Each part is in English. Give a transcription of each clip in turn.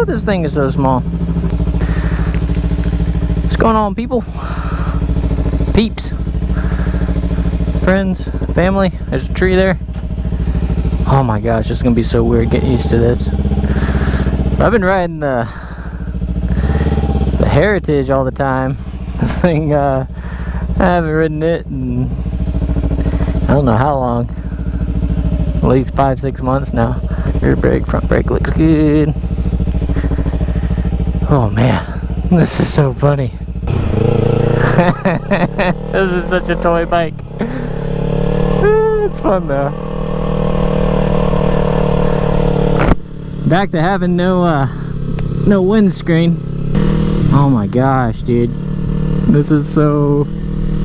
this thing is so small. What's going on, people? Peeps, friends, family. There's a tree there. Oh my gosh, it's gonna be so weird getting used to this. So I've been riding the Heritage all the time. This thing, I haven't ridden it in I don't know how long. At least 5-6 months now. Rear brake, front brake looks good. Oh man, this is so funny. This is such a toy bike. It's fun though. Back to having no windscreen. Oh my gosh, dude. This is so...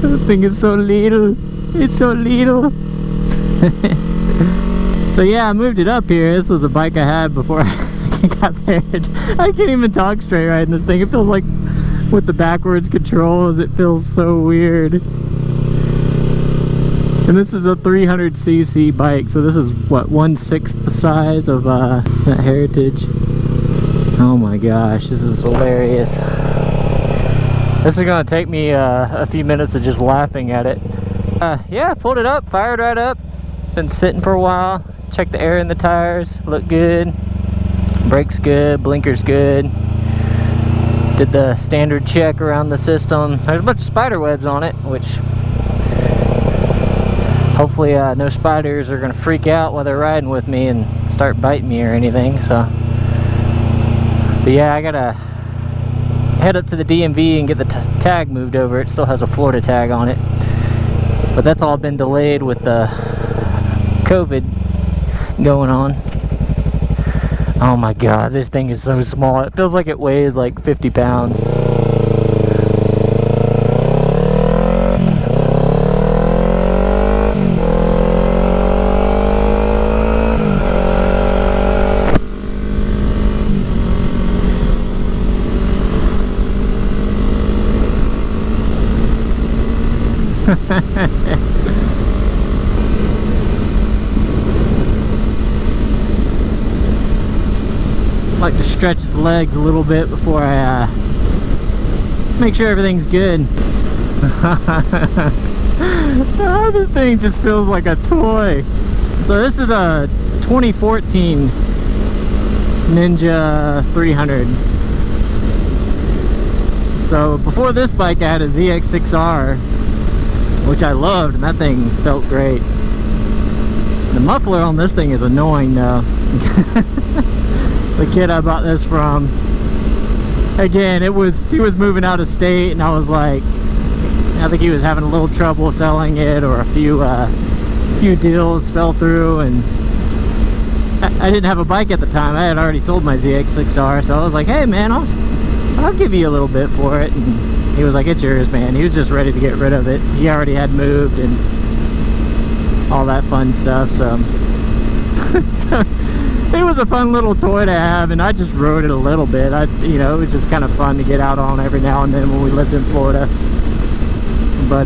The thing is so little. It's so little. So yeah, I moved it up here. This was a bike I had before I got there. I can't even talk straight riding this thing. It feels like with the backwards controls, it feels so weird. And this is a 300cc bike, so this is what, 1/6 the size of that Heritage. Oh my gosh, this is hilarious. This is gonna take me a few minutes of just laughing at it. Yeah, pulled it up, fired right up. Been sitting for a while. Checked the air in the tires, look good. Brakes good, blinkers good. Did the standard check around the system. There's a bunch of spider webs on it, which hopefully no spiders are gonna freak out while they're riding with me and start biting me or anything. So, but yeah, I gotta head up to the DMV and get the tag moved over. It still has a Florida tag on it, but that's all been delayed with the COVID going on. Oh my god, this thing is so small. It feels like it weighs like 50 pounds. Like to stretch its legs a little bit before I make sure everything's good. Oh, this thing just feels like a toy. So this is a 2014 Ninja 300. So before this bike I had a ZX6R, which I loved, and that thing felt great. The muffler on this thing is annoying though. The kid I bought this from, again, he was moving out of state, and I was like, I think he was having a little trouble selling it, or a few deals fell through, and I didn't have a bike at the time. I had already sold my ZX6R, so I was like, hey man, I'll give you a little bit for it. And he was like, it's yours, man. He was just ready to get rid of it. He already had moved and all that fun stuff, so so it was a fun little toy to have, and I just rode it a little bit. You know, it was just kind of fun to get out on every now and then when we lived in Florida. But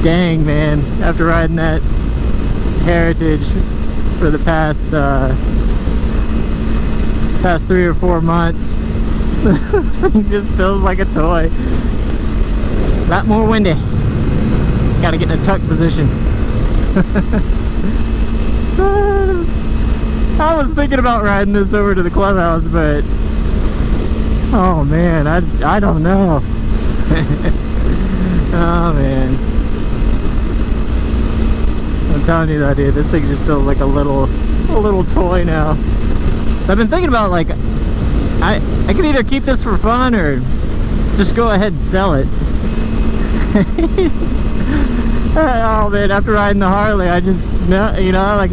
dang man, after riding that Heritage for the past 3 or 4 months, this thing just feels like a toy. A lot more windy. Gotta get in a tuck position. I was thinking about riding this over to the clubhouse, but oh man, I don't know. Oh man, I'm telling you though, dude, this thing just feels like a little toy now. So I've been thinking about, like, I could either keep this for fun or just go ahead and sell it. Oh man, after riding the Harley, I just, you know, like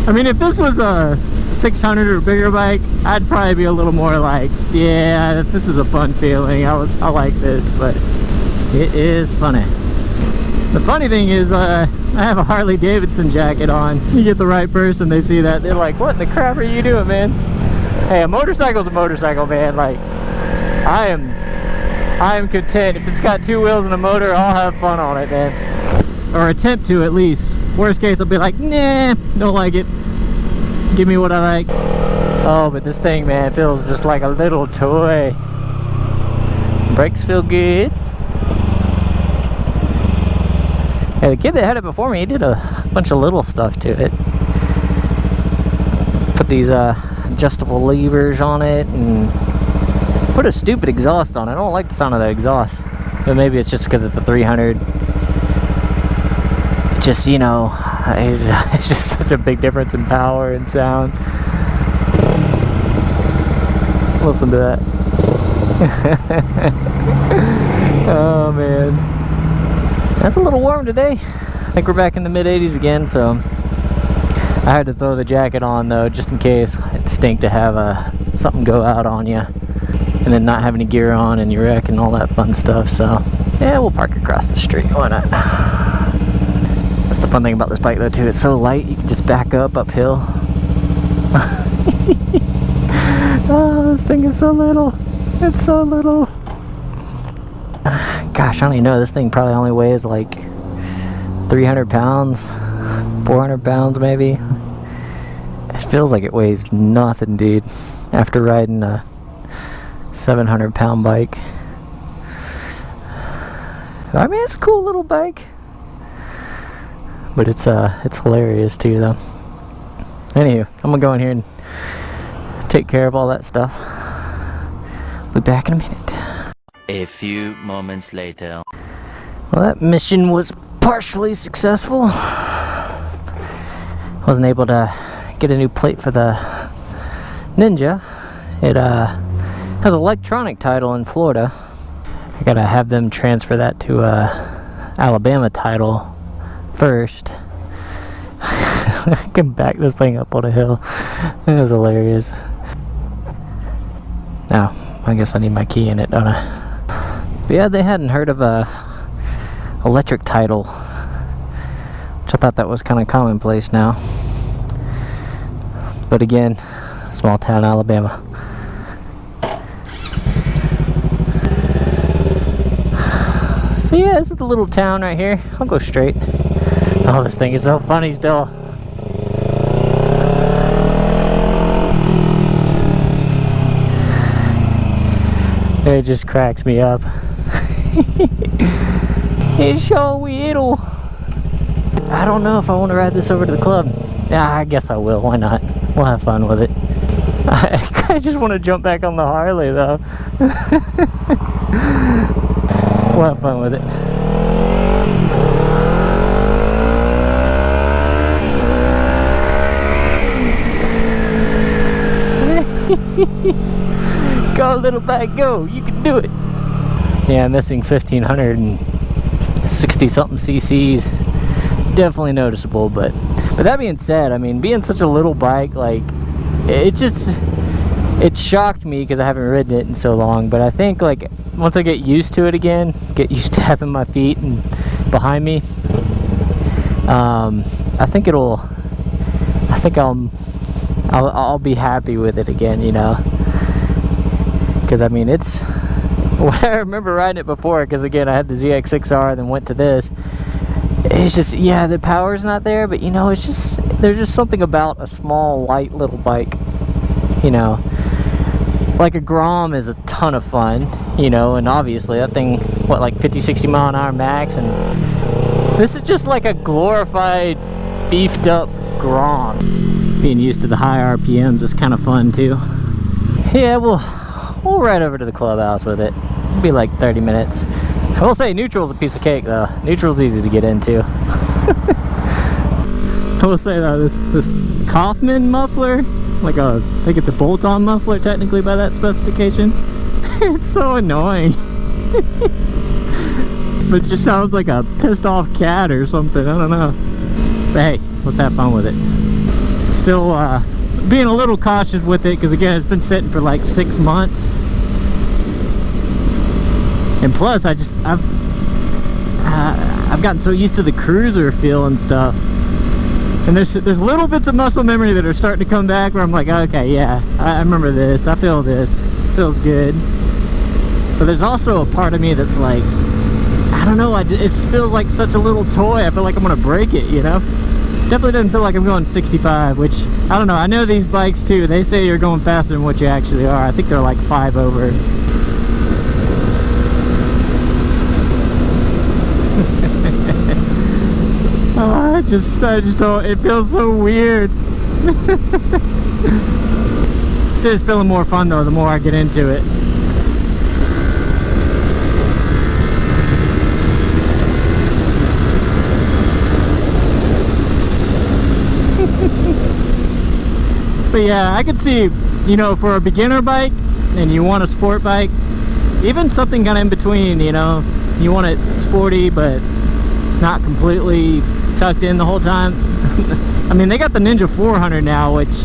I mean, if this was a 600 or bigger bike, I'd probably be a little more like, yeah, this is a fun feeling. I like this, but it is funny. The funny thing is, I have a Harley Davidson jacket on. You get the right person, they see that, they're like, what in the crap are you doing, man? Hey, a motorcycle's a motorcycle, man. Like, I am content. If it's got 2 wheels and a motor, I'll have fun on it, man. Or attempt to, at least. Worst case, I'll be like, nah, don't like it. Give me what I like. Oh, but this thing, man, feels just like a little toy. Brakes feel good. Yeah, the kid that had it before me, he did a bunch of little stuff to it. Put these adjustable levers on it and put a stupid exhaust on it. I don't like the sound of the exhaust, but maybe it's just because it's a 300. Just, you know, it's just such a big difference in power and sound. Listen to that. Oh man, that's a little warm today. I think we're back in the mid 80s again, so I had to throw the jacket on though, just in case. It'd stink to have something go out on you and then not have any gear on and you wreck and all that fun stuff. So yeah, we'll park across the street, why not? That's the fun thing about this bike though too, it's so light you can just back up uphill. Oh, this thing is so little. It's so little. Gosh, I don't even know. This thing probably only weighs like 300 pounds, 400 pounds maybe. It feels like it weighs nothing, dude, after riding a 700-pound bike. I mean, it's a cool little bike, but it's hilarious too, though. Anywho, I'm gonna go in here and take care of all that stuff. Be back in a minute. A few moments later. Well, that mission was partially successful. Wasn't able to get a new plate for the Ninja. It has electronic title in Florida. I gotta have them transfer that to Alabama title first. I can back this thing up on a hill. It was hilarious. Now, I guess I need my key in it, don't I? But yeah, they hadn't heard of a electric title, which I thought that was kind of commonplace now. But again, small town Alabama. So yeah, this is the little town right here. I'll go straight. Oh, this thing is so funny still. It just cracks me up. It's so weird. I don't know if I want to ride this over to the club. Yeah, I guess I will. Why not? We'll have fun with it. I just want to jump back on the Harley though. We'll have fun with it. Go little bike, go, you can do it. Yeah, I'm missing 1560 something cc's. Definitely noticeable, but that being said, I mean, being such a little bike, like, it shocked me because I haven't ridden it in so long. But I think, like, once I get used to it again, get used to having my feet and behind me, I think I'll be happy with it again, you know. Because I mean, it's, I remember riding it before, because again, I had the ZX6R, then went to this. It's just, yeah, the power's not there, but you know, it's just, there's just something about a small, light little bike, you know. Like a Grom is a ton of fun, you know, and obviously that thing, what, like 50-60 mile an hour max, and this is just like a glorified, beefed up Grom. Being used to the high RPMs is kind of fun too. Yeah, we'll ride over to the clubhouse with it. It'll be like 30 minutes. I will say neutral's a piece of cake though. Neutral's easy to get into. I will say though, this Kaufman muffler, like I think it's a bolt-on muffler technically by that specification. It's so annoying. But it just sounds like a pissed off cat or something, I don't know. But hey, let's have fun with it. Still being a little cautious with it because again, it's been sitting for like 6 months. And plus, I've gotten so used to the cruiser feel and stuff. And there's little bits of muscle memory that are starting to come back where I'm like, okay, yeah, I remember this, I feel this, feels good. But there's also a part of me that's like, I don't know, it feels like such a little toy. I feel like I'm gonna break it, you know? Definitely doesn't feel like I'm going 65, which, I don't know, I know these bikes too, they say you're going faster than what you actually are. I think they're like 5 over. Oh, I just don't, it feels so weird. This is feeling more fun though, the more I get into it. But yeah, I could see, you know, for a beginner bike and you want a sport bike, even something kind of in between, you know, you want it sporty but not completely tucked in the whole time. I mean, they got the Ninja 400 now, which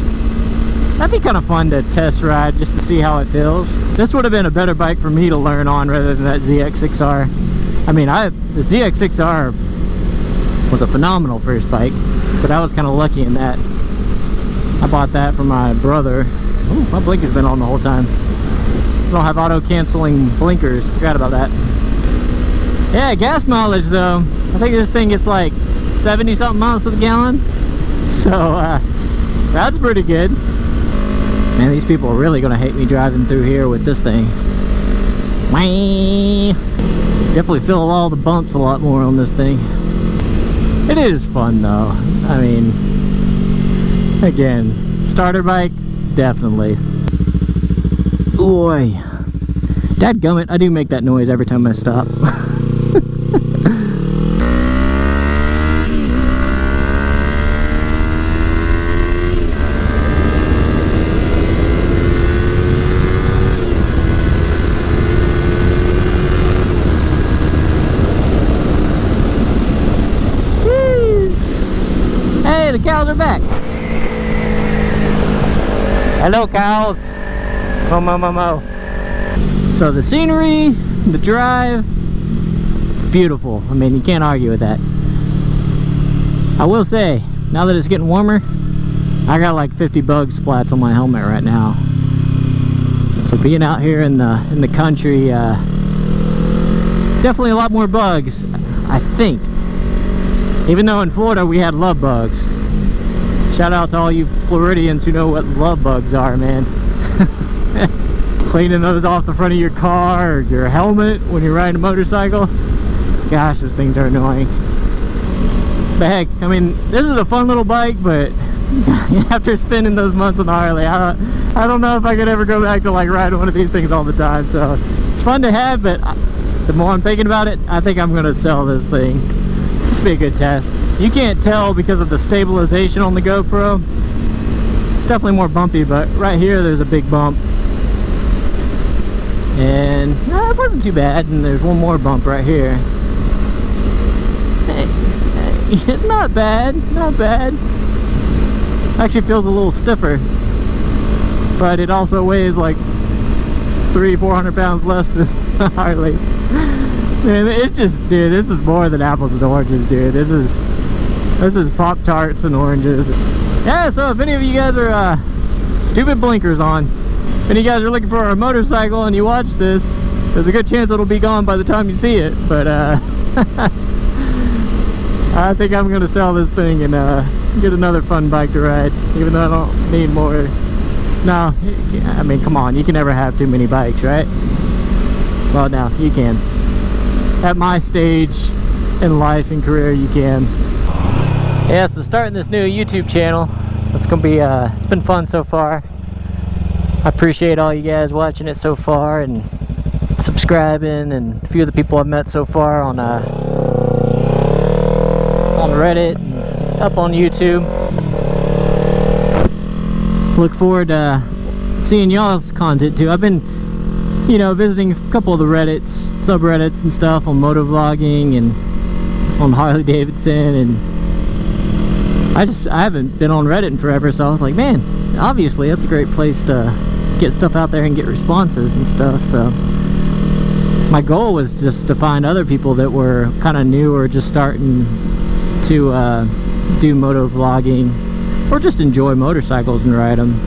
that'd be kind of fun to test ride just to see how it feels. This would have been a better bike for me to learn on rather than that ZX6R. I mean, the ZX6R was a phenomenal first bike, but I was kind of lucky in that. I bought that from my brother. Oh, my blinker's been on the whole time. I don't have auto-canceling blinkers. Forgot about that. Yeah, gas mileage though. I think this thing gets like 70-something miles to the gallon. So, that's pretty good. Man, these people are really gonna hate me driving through here with this thing. Whee! Definitely feel all the bumps a lot more on this thing. It is fun though. I mean, again, starter bike, definitely. Boy, dadgummit, I do make that noise every time I stop. Hey, the cows are back. Hello, cows. Mo. So the scenery, the drive, it's beautiful. I mean, you can't argue with that. I will say, now that it's getting warmer, I got like 50 bug splats on my helmet right now. So being out here in the country, definitely a lot more bugs, I think. Even though in Florida we had love bugs. Shout out to all you Floridians who know what love bugs are, man. Cleaning those off the front of your car or your helmet when you're riding a motorcycle. Gosh, those things are annoying. But heck, I mean, this is a fun little bike, but after spending those months on the Harley, I don't know if I could ever go back to like riding one of these things all the time. So it's fun to have, but the more I'm thinking about it, I think I'm gonna sell this thing. This will be a good test. You can't tell because of the stabilization on the GoPro. It's definitely more bumpy, but right here there's a big bump. And it wasn't too bad, and there's one more bump right here. Hey, not bad, not bad. Actually feels a little stiffer, but it also weighs like 300-400 pounds less than Harley. Man, it's just, dude, this is more than apples and oranges, dude. This is Pop-Tarts and oranges. Yeah, so if any of you guys are stupid blinkers on, if any of you guys are looking for a motorcycle and you watch this, there's a good chance it'll be gone by the time you see it. But I think I'm gonna sell this thing and get another fun bike to ride, even though I don't need more. No, I mean, come on, you can never have too many bikes, right? Well, no, you can. At my stage in life and career, you can. Yeah, so starting this new YouTube channel, it's gonna be it's been fun so far. I appreciate all you guys watching it so far and subscribing, and a few of the people I've met so far on Reddit and up on YouTube. Look forward to seeing y'all's content too. I've been, you know, visiting a couple of the Reddits, subreddits and stuff on Moto Vlogging and on Harley Davidson, and I haven't been on Reddit in forever, so I was like, man, obviously that's a great place to get stuff out there and get responses and stuff. So my goal was just to find other people that were kind of new or just starting to do moto vlogging or just enjoy motorcycles and ride them.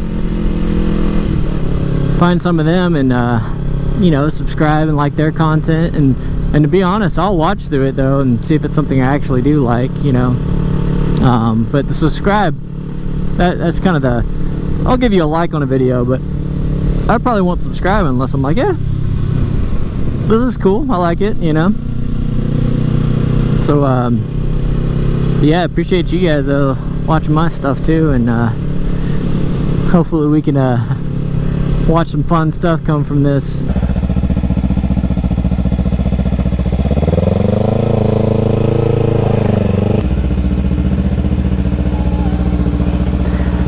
Find some of them and you know, subscribe and like their content, and to be honest, I'll watch through it though and see if it's something I actually do like, you know. But the subscribe, that's kind of the, I'll give you a like on a video, but I probably won't subscribe unless I'm like, yeah, this is cool, I like it, you know. So yeah, appreciate you guys watching my stuff too, and hopefully we can watch some fun stuff come from this.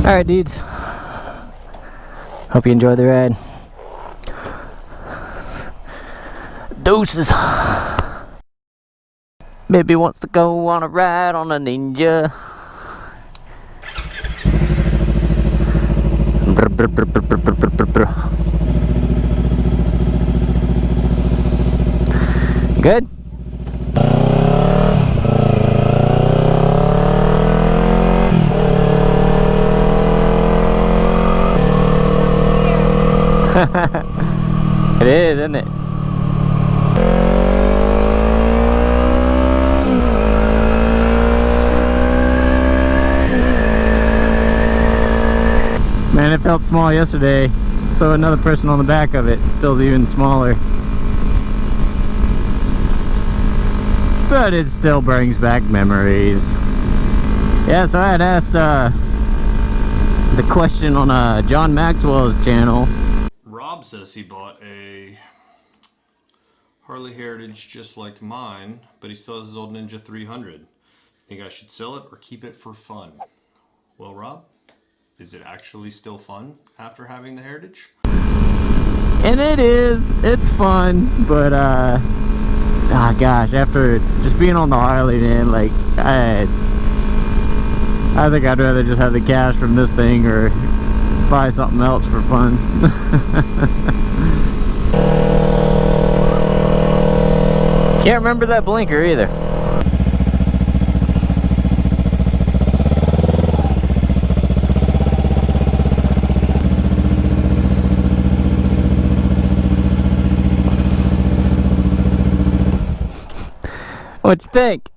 Alright dudes, hope you enjoyed the ride. Deuces. Maybe wants to go on a ride on a Ninja. Good? It is, isn't it? Man, it felt small yesterday. Throw another person on the back of it, it feels even smaller. But it still brings back memories. Yeah, so I had asked the question on John Maxwell's channel. Rob says he bought a Harley Heritage just like mine, but he still has his old Ninja 300. Think I should sell it or keep it for fun? Well, Rob, is it actually still fun after having the Heritage? And it is, it's fun, but gosh, after just being on the Harley, man, like I think I'd rather just have the cash from this thing or buy something else for fun. Can't remember that blinker either. What you think?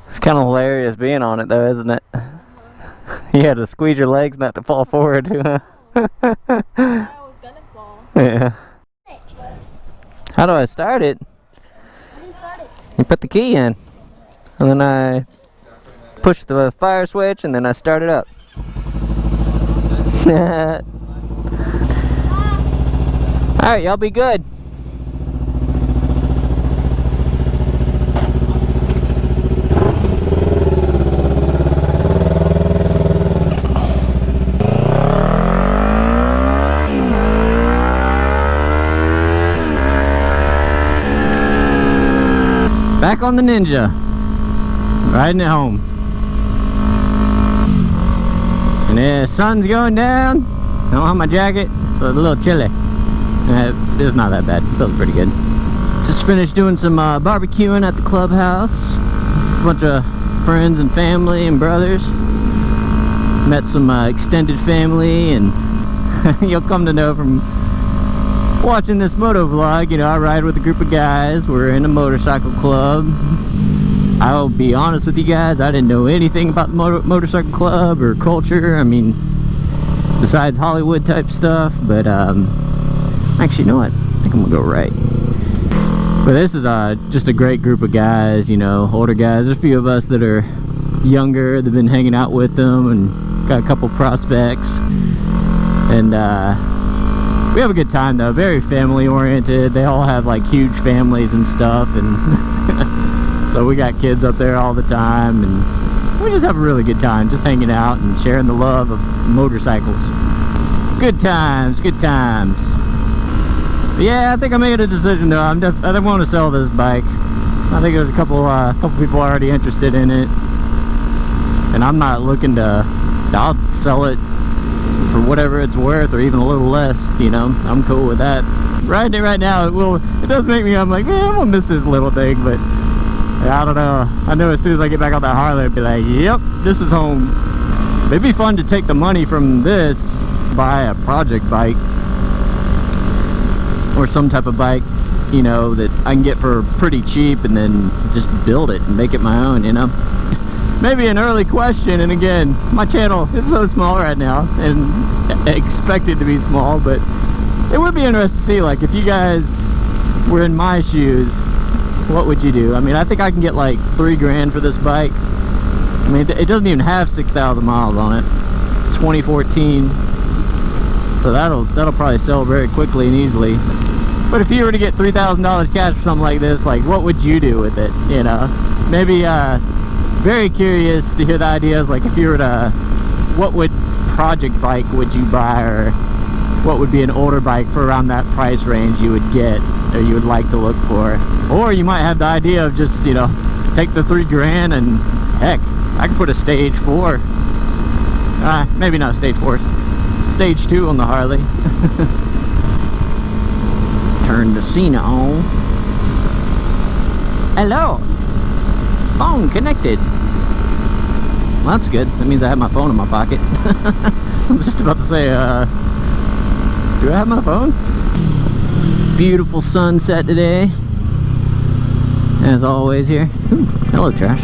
It's kind of hilarious being on it though, isn't it? You had to squeeze your legs not to fall forward. I was gonna fall. Yeah. How do I start it? How do you start it? You put the key in, and then I push the fire switch, and then I start it up. Alright, y'all be good. Back on the Ninja, riding it home. And the sun's going down. I don't have my jacket, so it's a little chilly. It's not that bad, it feels pretty good. Just finished doing some barbecuing at the clubhouse. A bunch of friends and family and brothers. Met some extended family, and you'll come to know from watching this moto vlog, you know, I ride with a group of guys. We're in a motorcycle club. I'll be honest with you guys, I didn't know anything about the motorcycle club or culture. I mean, besides Hollywood type stuff, but actually, you know what? I think I'm gonna go right. But this is just a great group of guys, you know, older guys. There's a few of us that are younger, they've been hanging out with them and got a couple prospects. And we have a good time though, very family oriented. They all have like huge families and stuff, and so we got kids up there all the time, and we just have a really good time just hanging out and sharing the love of motorcycles. Good times, good times. But yeah, I think I made a decision though. I think want to sell this bike. I think there's a couple people already interested in it, and I'm not looking to. I'll sell it for whatever it's worth, or even a little less. You know, I'm cool with that. Riding it right now, it does make me. I'm like, man, I'm gonna miss this little thing, but I don't know. I know as soon as I get back on that Harley, I'd be like, yep, this is home. It'd be fun to take the money from this, buy a project bike or some type of bike, you know, that I can get for pretty cheap and then just build it and make it my own, you know. Maybe an early question, and again, my channel is so small right now and expected to be small, but it would be interesting to see, like, if you guys were in my shoes, what would you do? I mean, I think I can get like $3 grand for this bike. I mean, it doesn't even have 6,000 miles on it. It's 2014, so that'll probably sell very quickly and easily. But if you were to get $3,000 cash for something like this, like, what would you do with it? You know, maybe very curious to hear the ideas. Like, if you were to, what would project bike would you buy, or what would be an older bike for around that price range you would get, or you would like to look for? Or you might have the idea of just, you know, take the $3 grand and heck, I could put a stage 4, maybe not stage 4, stage 2 on the Harley. Turn the scene on. Hello, phone connected. Well, that's good. That means I have my phone in my pocket. I was just about to say, do I have my phone? Beautiful sunset today, as always here. Ooh, hello, trash.